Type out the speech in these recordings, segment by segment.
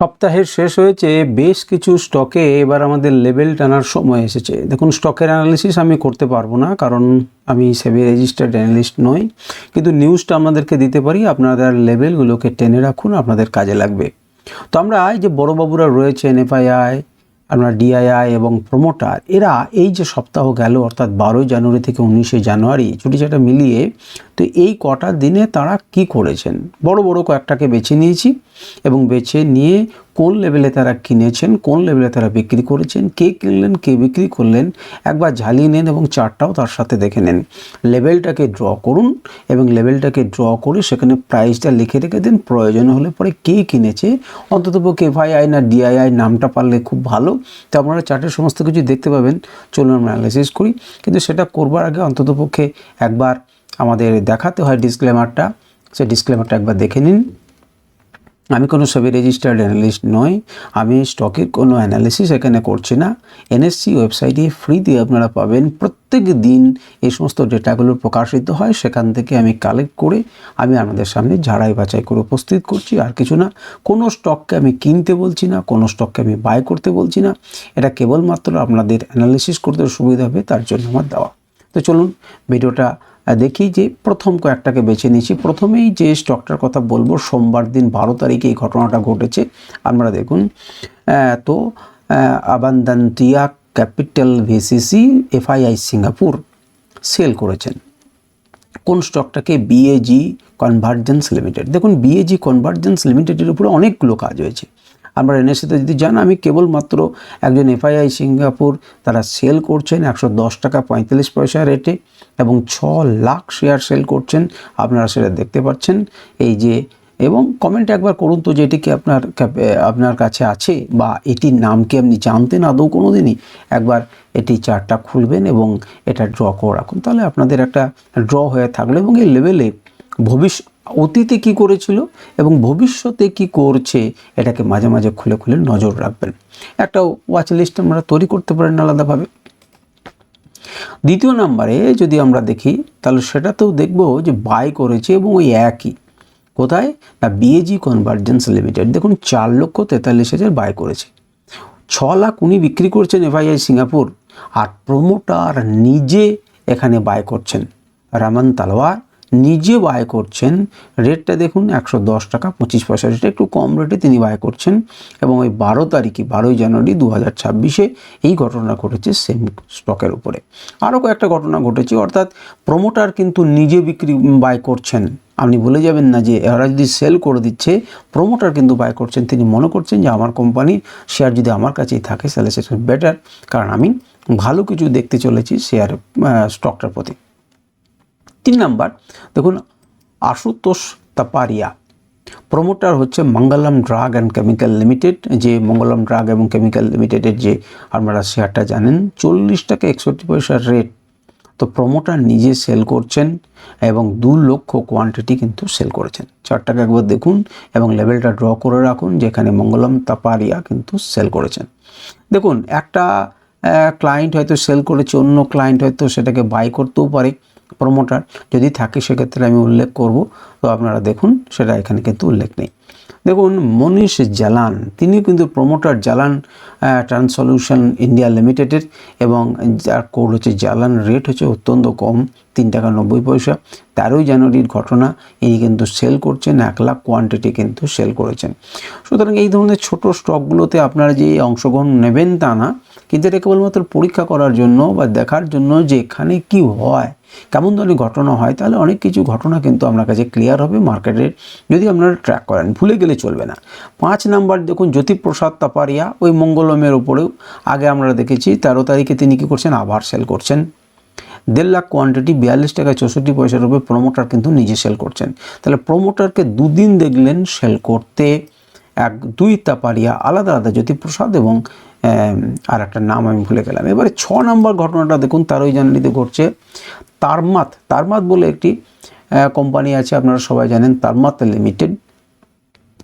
সপ্তাহের শেষ হয়েছে, বেশ কিছু স্টকে এবার আমাদের লেভেল টানার সময় এসেছে। দেখুন, স্টকের অ্যানালিসিস আমি করতে পারবো না, কারণ আমি সেবি রেজিস্টার্ড অ্যানালিস্ট নই, কিন্তু নিউজটা আপনাদেরকে দিতে পারি। আপনাদের লেভেলগুলোকে টেনে রাখুন, আপনাদের কাজে লাগবে। তো আমরা এই যে বড়বাবুরা রয়েছেন, এফআইআই, আপনার ডিআইআই এবং প্রমোটার, এরা এই যে সপ্তাহ গেল, অর্থাৎ 12ই জানুয়ারি থেকে 19শে জানুয়ারি, ছুটিছাটা মিলিয়ে, তো এই কটা দিনে তারা কি করেছেন, বড় বড় কয়েকটাকে বেছে নিয়েছি এবং বেছে নিয়ে কোন লেভেলে তারা কিনেছেন, কোন লেভেলে তারা বিক্রি করেছেন, কে কিনলেন কে বিক্রি করলেন, একবার ঝালিয়ে নেন এবং চার্টটাও তার সাথে দেখে নেন। লেভেলটাকে ড্র করুন এবং লেভেলটাকে ড্র করে সেখানে প্রাইসটা লিখে রেখে দিন। প্রয়োজন হলে পরে কে কিনেছে, অন্ততপক্ষে এফআইআই না ডিআইআই নামটা পারলে খুব ভালো। তো আপনারা চার্টের সমস্ত কিছু দেখতে পাবেন। চলুন আমরা অ্যানালাইসিস করি, কিন্তু সেটা করবার আগে অন্ততপক্ষে একবার আমাদের দেখাতে হয় ডিসক্লেমারটা। সেই ডিসক্লেমারটা একবার দেখে নিন। আমি কোনো সেবি রেজিস্টার্ড অ্যানালিস্ট নই, আমি স্টকের কোনো অ্যানালিসিস এখানে করছি না। এনএসসি ওয়েবসাইটে ফ্রিতে আপনারা পাবেন, প্রত্যেক দিন এই সমস্ত ডেটাগুলো প্রকাশিত হয়, সেখান থেকে আমি কালেক্ট করে আমি আপনাদের সামনে ঝাড়াই বাছাই করে উপস্থিত করছি, আর কিছু না। কোনো স্টককে আমি কিনতে বলছি না, কোনো স্টককে আমি বাই করতে বলছি না। এটা কেবলমাত্র আপনাদের অ্যানালিসিস করতে সুবিধা হবে তার জন্য আমার দেওয়া। তো চলুন ভিডিওটা দেখি। যে প্রথম কয়েকটাকে বেছে নিয়েছি। প্রথমেই যে স্টকটার কথা বলবো, সোমবার দিন 12 তারিখে এই ঘটনাটা ঘটেছে। আপনারা দেখুন, তো Abundantia capital VCC FII Singapore sell করেছেন কোন স্টকটাকে? BAG convergence limited. দেখুন, বিএজি কনভার্জেন্স লিমিটেডের উপরে অনেকগুলো কাজ হয়েছে। আমরা এনএসসিতে যদি যান, আমি কেবলমাত্র একজন এফআইআই সিঙ্গাপুর তারা সেল করছেন 110 টাকা 45 পয়সা রেটে এবং 6 লাখ শেয়ার সেল করছেন। আপনারা সেটা দেখতে পাচ্ছেন এই যে। এবং কমেন্ট একবার করুন তো যে এটি কি আপনার কাছে আছে, বা এটির নাম কি আপনি জানতেন আদৌ কোনো দিনই? একবার এটি চার্টটা খুলবেন এবং এটা ড্র করে রাখুন, তাহলে আপনাদের একটা ড্র হয়ে থাকলো। এবং এই লেভেলে অতীতে কি করেছিল এবং ভবিষ্যতে কি করছে, এটাকে মাঝে মাঝে খুলে খুলে নজর রাখবেন। একটা ওয়াচ লিস্ট আমরা তৈরি করতে পারেন আলাদাভাবে। দ্বিতীয় নাম্বারে যদি আমরা দেখি, তাহলে সেটাতেও দেখব যে বাই করেছে এবং ওই একই। কোথায় না? BAG convergence limited. দেখুন, 4,43,000 বাই করেছে, 6 লাখ উনি বিক্রি করছেন এফআইআই সিঙ্গাপুর, আর প্রমোটার নিজে এখানে বাই করছেন। রামান তালওয়ার নিজে বাই করছেন। রেটটা দেখুন 110 টাকা 25 পয়সা রেটে, একটু কম রেটে তিনি বাই করছেন। এবং ওই 12 তারিখে 12ই জানুয়ারি 2026 এই ঘটনা ঘটেছে সেম স্টকের উপরে। আরও কয়েকটা ঘটনা ঘটেছে, অর্থাৎ প্রমোটার কিন্তু নিজে বাই করছেন। আপনি বলে যাবেন না যে এরা যদি সেল করে দিচ্ছে, প্রমোটার কিন্তু বাই করছেন। তিনি মনে করছেন যে আমার কোম্পানির শেয়ার যদি আমার কাছেই থাকে তাহলে সেটা বেটার, কারণ আমি ভালো কিছু দেখতে চলেছি শেয়ার স্টকটার প্রতি। 3 নাম্বার দেখুন, আশুতোষ তাপারিয়া। প্রমোটার হচ্ছে Mangalam drug and chemical limited. যে মঙ্গলম ড্রাগ এবং কেমিক্যাল লিমিটেডের যে আপনারা শেয়ারটা জানেন, 40 টাকা 61 পয়সার রেট। তো প্রমোটার নিজে সেল করছেন এবং 2 লক্ষ কোয়ান্টিটি কিন্তু সেল করেছেন। চারটাকে একবার দেখুন এবং লেভেলটা ড্র করে রাখুন, যেখানে মঙ্গলম তাপারিয়া কিন্তু সেল করেছেন। দেখুন, একটা ক্লায়েন্ট হয়তো সেল করেছে, অন্য ক্লায়েন্ট হয়তো সেটাকে বাই করতেও পারে। প্রমোটার যদি থাকে সেক্ষেত্রে আমি উল্লেখ করব, তো আপনারা দেখুন সেটা এখানে কিন্তু উল্লেখ নেই। দেখুন, মনীষ জালান, তিনি কিন্তু প্রমোটার জালান ট্রান্সসলিউশন ইন্ডিয়া লিমিটেডের, এবং যার কোড হচ্ছে জালান। রেট হচ্ছে অত্যন্ত কম, 3 টাকা 90 পয়সা। 13ই জানুয়ারির ঘটনা। ইনি কিন্তু সেল করছেন 1 লাখ কোয়ান্টিটি কিন্তু সেল করেছেন। সুতরাং এই ধরনের ছোট স্টকগুলোতে আপনারা যে অংশগ্রহণ নেবেন তা না, কিন্তু এটা কেবলমাত্র পরীক্ষা করার জন্য বা দেখার জন্য যে এখানে কি হয়, কেমন ধরনের ঘটনা হয়, তাহলে অনেক কিছু ঘটনা কিন্তু আপনার কাছে ক্লিয়ার হবে মার্কেটের, যদি আপনারা ট্র্যাক করেন। ভুলে গেলে চলবে না। 5 নাম্বার দেখুন, জ্যোতিপ্রসাদ তাপারিয়া, ওই মঙ্গলমের উপরেও আগে আমরা দেখেছি 13 তারিখে তিনি কী করছেন, আবার সেল করছেন 1.5 লাখ কোয়ান্টিটি 42 টাকা 64 পয়সার উপরে। প্রমোটার কিন্তু নিজে সেল করছেন। তাহলে প্রমোটারকে দুদিন দেখলেন সেল করতে, 2 তাপারিয়া আলাদা আলাদা, জ্যোতিপ্রসাদ এবং আর একটা নাম আমি ভুলে গেলাম। এবারে 6 নম্বর ঘটনাটা দেখুন, 13ই জানুয়ারিতে ঘটছে। তারমাত বলে একটি কোম্পানি আছে, আপনারা সবাই জানেন, তারমাত লিমিটেড।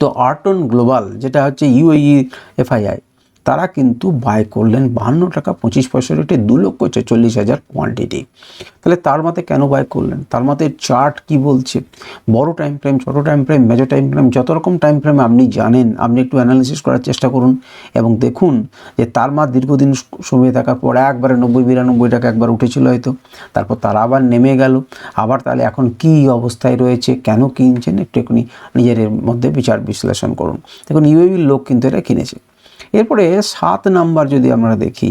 তো আর্টন গ্লোবাল, যেটা হচ্ছে ইউএই এফআইআই, তারা কিন্তু বাই করলেন 52 টাকা 25 পয়সা রেটে 2,46,000 কোয়ান্টিটি। তাহলে তার মতে কেন বাই করলেন? তার মতে চার্ট কি বলছে? বড় টাইম ফ্রেম, ছোটো time frame, major time frame, যত রকম টাইম ফ্রেম আপনি জানেন, আপনি একটু অ্যানালিসিস করার চেষ্টা করুন এবং দেখুন যে তার মা দীর্ঘদিন সময় থাকার পর একবারে 90-92 টাকা একবার উঠেছিল হয়তো, তারপর তারা আবার নেমে গেল, আবার তাহলে এখন কি অবস্থায় রয়েছে, কেন কিনছেন, একটুখানি নিজের মধ্যে বিচার বিশ্লেষণ করুন। দেখুন ইউএবির লোক কিন্তু এটা কিনেছে। এরপরে 7 নাম্বার যদি আমরা দেখি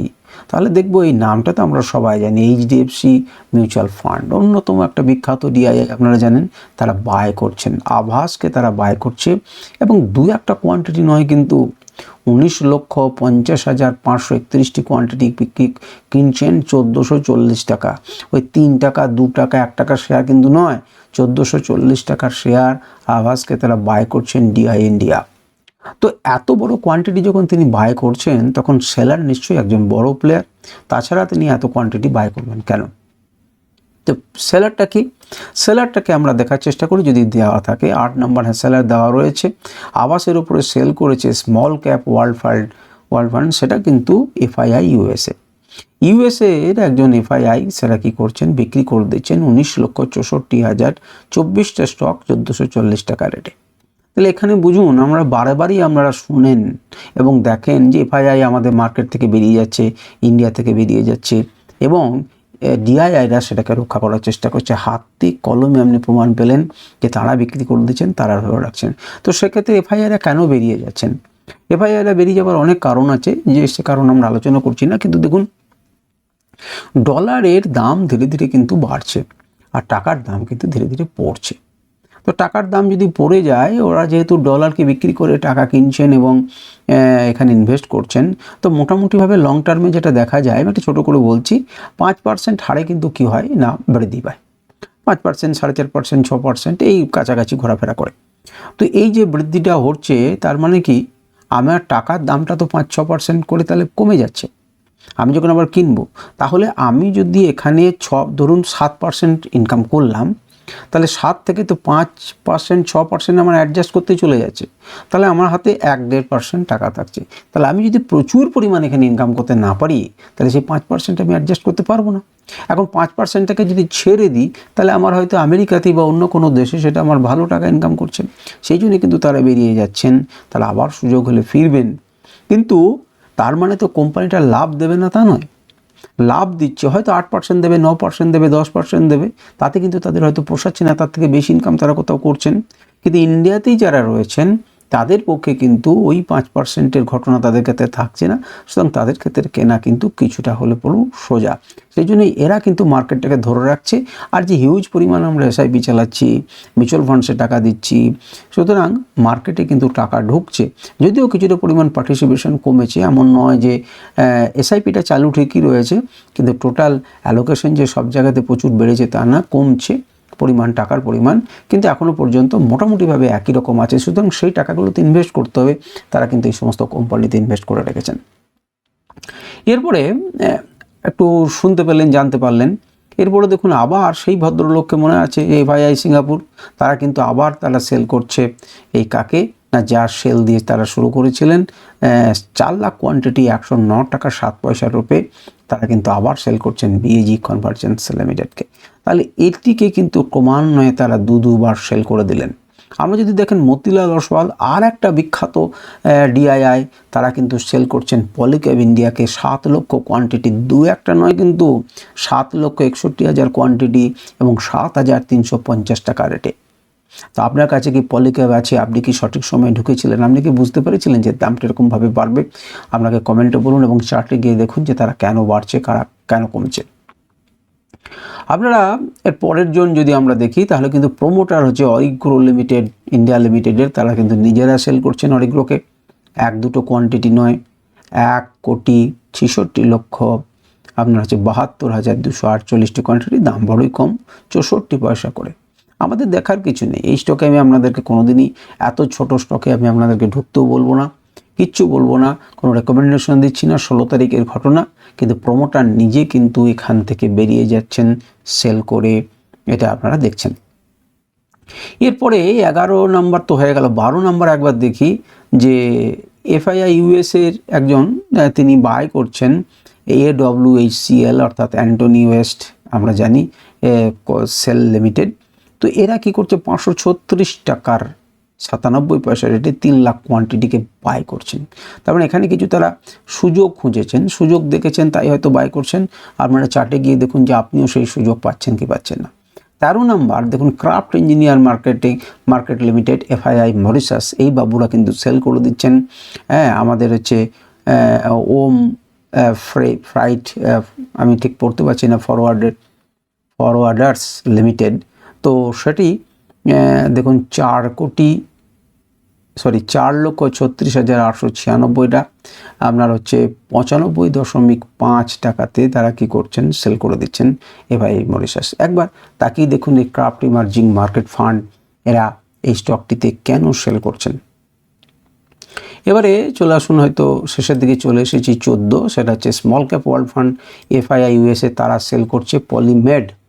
তাহলে দেখব এই নামটা তো আমরা সবাই জানি, এইচডিএফসি মিউচুয়াল ফান্ড, অন্যতম একটা বিখ্যাত ডিআইআই আপনারা জানেন, তারা বাই করছেন, আভাসকে তারা বাই করছে এবং 2-1 কোয়ান্টিটি নয় কিন্তু 19,50,531টি কোয়ান্টিটি কিনছেন 1440 টাকা। ওই 3 টাকা 2 টাকা 1 টাকার শেয়ার কিন্তু নয়, 1440 টাকার শেয়ার আভাসকে তারা বাই করছেন ডিআই ইন্ডিয়া। তো এত বড় কোয়ান্টিটি যখন তিনি বাই করছেন তখন সেলার নিশ্চয়ই একজন বড় প্লেয়ার, তাছাড়া তিনি এত কোয়ান্টিটি বাই করবেন কেন? তো সেলারটা কি? সেলারটাকে আমরা দেখার চেষ্টা করি যদি দেওয়া থাকে। 8 নম্বর সেলার দেওয়া রয়েছে, আবাসের উপরে সেল করেছে স্মল ক্যাপ ওয়ার্ল্ড ফান্ড, সেটা কিন্তু এফআইআই ইউএসএ এর একজন এফআইআই, সেটা কি করছেন, বিক্রি করে দিচ্ছেন 19,64,024টা স্টক 1440 টাকা রেটে। তাহলে এখানে বুঝুন, আমরা বারবারই আপনারা শুনেন এবং দেখেন যে এফআইআই আমাদের মার্কেট থেকে বেরিয়ে যাচ্ছে, ইন্ডিয়া থেকে বেরিয়ে যাচ্ছে এবং ডিআইআইরা সেটাকে রক্ষা করার চেষ্টা করছে। হাতে কলমে আপনি প্রমাণ পেলেন যে তারা বিক্রি করে দিচ্ছেন, তারা ধরে রাখছেন। তো সেক্ষেত্রে এফআইআইরা কেন বেরিয়ে যাচ্ছেন? এফআইআইরা বেরিয়ে যাওয়ার অনেক কারণ আছে, যে সে কারণ আমরা আলোচনা করছি না, কিন্তু দেখুন ডলারের দাম ধীরে ধীরে কিন্তু বাড়ছে আর টাকার দাম কিন্তু ধীরে ধীরে পড়ছে। তো টাকার দাম যদি পড়ে যায়, ওরা যেহেতু ডলারকে বিক্রি করে টাকা কিনছেন এবং এখানে ইনভেস্ট করছেন, তো মোটামুটিভাবে লং টার্মে যেটা দেখা যায়, আমি একটা ছোটো করে বলছি, 5% হারে কিন্তু কী হয় না, বৃদ্ধি পায় 5%, 4.5%, 6% এই কাছাকাছি ঘোরাফেরা করে। তো এই যে বৃদ্ধিটা হচ্ছে তার মানে কি, আমার টাকার দামটা তো 5-6% করে তাহলে কমে যাচ্ছে। আমি যখন আবার কিনবো, তাহলে আমি যদি এখানে ধরুন 7% ইনকাম করলাম, তাহলে 7 থেকে তো 5%, 6% আমার অ্যাডজাস্ট করতেই চলে যাচ্ছে, তাহলে আমার হাতে 1-1.5% টাকা থাকছে। তাহলে আমি যদি প্রচুর পরিমাণ এখানে ইনকাম করতে না পারি, তাহলে সেই 5% আমি অ্যাডজাস্ট করতে পারবো না। এখন 5%টাকে যদি ছেড়ে দিই, তাহলে আমার হয়তো আমেরিকাতেই বা অন্য কোনো দেশে সেটা আমার ভালো টাকা ইনকাম করছে, সেই জন্য কিন্তু তারা বেরিয়ে যাচ্ছেন। তাহলে আবার সুযোগ হলে ফিরবেন, কিন্তু তার মানে তো কোম্পানিটা লাভ দেবে না তা নয়, লাভ দিচ্ছে, হয়তো 8% দেবে, 9% দেবে, 10% দেবে, তাতে কিন্তু তাদের হয়তো পোষাচ্ছে না, তার থেকে বেশি ইনকাম তারা কোথাও করছেন। কিন্তু ইন্ডিয়াতেই যারা রয়েছেন তাদের পক্ষে কিন্তু ওই 5%-এর ঘটনা তাদের ক্ষেত্রে থাকছে না, সুতরাং তাদের ক্ষেত্রে কেনা কিন্তু কিছুটা হলে পড়ু সোজা। সেই জন্যই এরা কিন্তু মার্কেটটাকে ধরে রাখছে। আর যে হিউজ পরিমাণ আমরা এসআইপি চালাচ্ছি, মিউচুয়াল ফান্ডসে টাকা দিচ্ছি, সুতরাং মার্কেটে কিন্তু টাকা ঢুকছে। যদিও কিছুটা পরিমাণ পার্টিসিপেশন কমেছে, এমন নয় যে এসআইপিটা চালু ঠিকই রয়েছে, কিন্তু টোটাল অ্যালোকেশন যে সব জায়গাতে প্রচুর বেড়েছে তা না, কমছে পরিমাণ, টাকার পরিমাণ কিন্তু এখনও পর্যন্ত মোটামুটিভাবে একই রকম আছে। সুতরাং সেই টাকাগুলোতে ইনভেস্ট করতে হবে, তারা কিন্তু এই সমস্ত কোম্পানিতে ইনভেস্ট করে রেখেছেন। এরপরে একটু শুনতে পেলেন, জানতে পারলেন। এরপরে দেখুন আবার সেই ভদ্রলোককে মনে আছে, এফআইআই সিঙ্গাপুর, তারা কিন্তু আবার তারা সেল করছে এই কাকে না, যার সেল দিয়ে তারা শুরু করেছিলেন 4 লাখ কোয়ান্টিটি 109 টাকা 7 পয়সার রূপে, তারা কিন্তু আবার সেল করছেন বিএজি কনভার্জেন্স লিমিটেডকে। তাহলে এটিকে কিন্তু ক্রমান্বয়ে তারা দুবার সেল করে দিলেন। আমরা যদি দেখেন মতিলাল ওসওয়াল আর একটা বিখ্যাত ডিআইআই, তারা কিন্তু সেল করছেন পলিক্যাব ইন্ডিয়াকে 7 লক্ষ কোয়ান্টিটি, 2-1টা নয় কিন্তু 7,61,000 কোয়ান্টিটি এবং 7,350 টাকা রেটে। তো আপনার কাছে কি পলিক্যাব আছে? আপনি কি সঠিক সময়ে ঢুকেছিলেন? আপনি কি বুঝতে পেরেছিলেন যে দামটা এরকমভাবে বাড়বে? আপনাকে কমেন্টে বলুন এবং চার্টে গিয়ে দেখুন যে তারা কেন বাড়ছে, কেন কমছে। আপনারা এর পরের জন যদি আমরা দেখি, তাহলে কিন্তু প্রোমোটার হচ্ছে অরিগ্রো লিমিটেড, ইন্ডিয়া লিমিটেডের, তারা কিন্তু নিজেরা সেল করছেন অরিগ্রোকে, 1-2 কোয়ান্টিটি নয়, 1,66,00,000 আপনার হচ্ছে 72,248টি কোয়ান্টিটি, দাম বড়ই কম, 64 পয়সা করে। আমাদের দেখার কিছু নেই, এই স্টকে আমি আপনাদেরকে কোনোদিনই, এত ছোট স্টকে আমি আপনাদেরকে ঢুকতেও বলবো না, কিচ্ছু বলবো না, কোনো রেকমেন্ডেশন দিচ্ছি না। 16 তারিখের ঘটনা, কিন্তু প্রমোটার নিজে কিন্তু এখান থেকে বেরিয়ে যাচ্ছেন সেল করে, এটা আপনারা দেখছেন। এরপরে 11 নম্বর তো হয়ে গেল, 12 নম্বর একবার দেখি যে এফআইআই ইউএস এর একজন তিনি বাই করছেন AWHCL অর্থাৎ অ্যান্টনি ওয়েস্ট আমরা জানি সেল লিমিটেড। তো এরা কি করছে 536 টাকার 97 পয়সা রেটে 3 লাখ কোয়ান্টিটিকে বাই করছেন। তার মানে এখানে কিছু তারা সুযোগ খুঁজেছেন, সুযোগ দেখেছেন, তাই হয়তো বাই করছেন। আপনারা চার্টে গিয়ে দেখুন যে আপনিও সেই সুযোগ পাচ্ছেন কি পাচ্ছেন না। 13 নাম্বার দেখুন craft engineer market limited FII Mauritius, এই বাবুরা কিন্তু সেল করে দিচ্ছেন। হ্যাঁ, আমাদের হচ্ছে ওম ফ্রাইট, আমি ঠিক পড়তে পারছি না, ফরওয়ার্ডার্স লিমিটেড। তো সেটি দেখুন 4,36,896টা আপনার হচ্ছে 95.5 টাকাতে তারা কি করছেন, সেল করে দিচ্ছেন এফআইআই মরিশাস। একবার তাকিয়ে দেখুন এই ক্রাফট ইমার্জিং মার্কেট ফান্ড এরা এই স্টকটিতে কেন সেল করছেন। এবারে চলে আসুন, হয়তো শেষের দিকে চলে এসেছি 14, সেটা হচ্ছে small cap world fund FII USA, তারা সেল করছে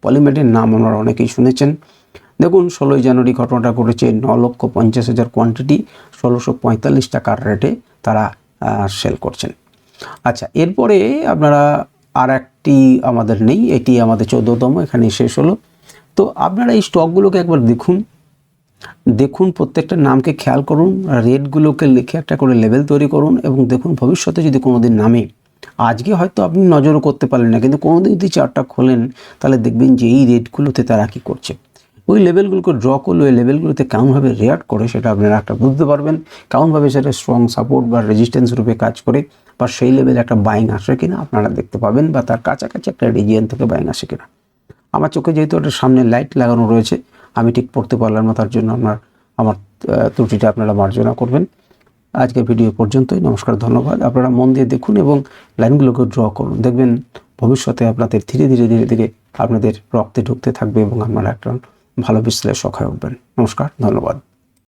পলিমেডের নাম আপনারা অনেকেই শুনেছেন। দেখুন 16 জানুয়ারি ঘটনাটা ঘটেছে, 9,50,000 কোয়ান্টিটি 1,645 টাকার রেটে তারা সেল করছেন। আচ্ছা, এরপরে আপনারা আর একটি আমাদের নেই, এটি আমাদের 14তম, এখানে শেষ হলো। তো আপনারা এই স্টকগুলোকে একবার দেখুন, প্রত্যেকটা নামকে খেয়াল করুন, রেটগুলোকে লিখে একটা করে লেভেল তৈরি করুন এবং দেখুন ভবিষ্যতে যদি কোনো দিন নামে, আজকে হয়তো আপনি নজরও করতে পারলেন না, কিন্তু কোনো দিন যদি চার্টটা খোলেন তাহলে দেখবেন যে এই রেটগুলোতে তারা কী করছে, ওই লেভেলগুলোকে ড্র করলে ওই লেভেলগুলোতে কেমনভাবে রিয়াক্ট করে সেটা আপনারা একটা বুঝতে পারবেন, কেমনভাবে সেটা স্ট্রং সাপোর্ট বা রেজিস্ট্যান্স রূপে কাজ করে, বা সেই লেভেলে একটা বাইং আসে কিনা আপনারা দেখতে পাবেন, বা তার কাছাকাছি একটা রিজিয়ন থেকে বাইং আসে কিনা। আমার চোখে যেহেতু একটা সামনে লাইট লাগানো রয়েছে, আমি ঠিক পড়তে পারলাম না, তার জন্য আমার ত্রুটিটা আপনারা মার্জনা করবেন। আজকের ভিডিও পর্যন্তই, নমস্কার, ধন্যবাদ। আপনারা মন দিয়ে দেখুন এবং লাইনগুলোকে ড্র করুন, দেখবেন ভবিষ্যতে আপনাদের ধীরে ধীরে আপনাদের রক্তে ঢুকতে থাকবে এবং আপনারা একটা ভালো বিশ্লেষক হয়ে উঠবেন। নমস্কার, ধন্যবাদ।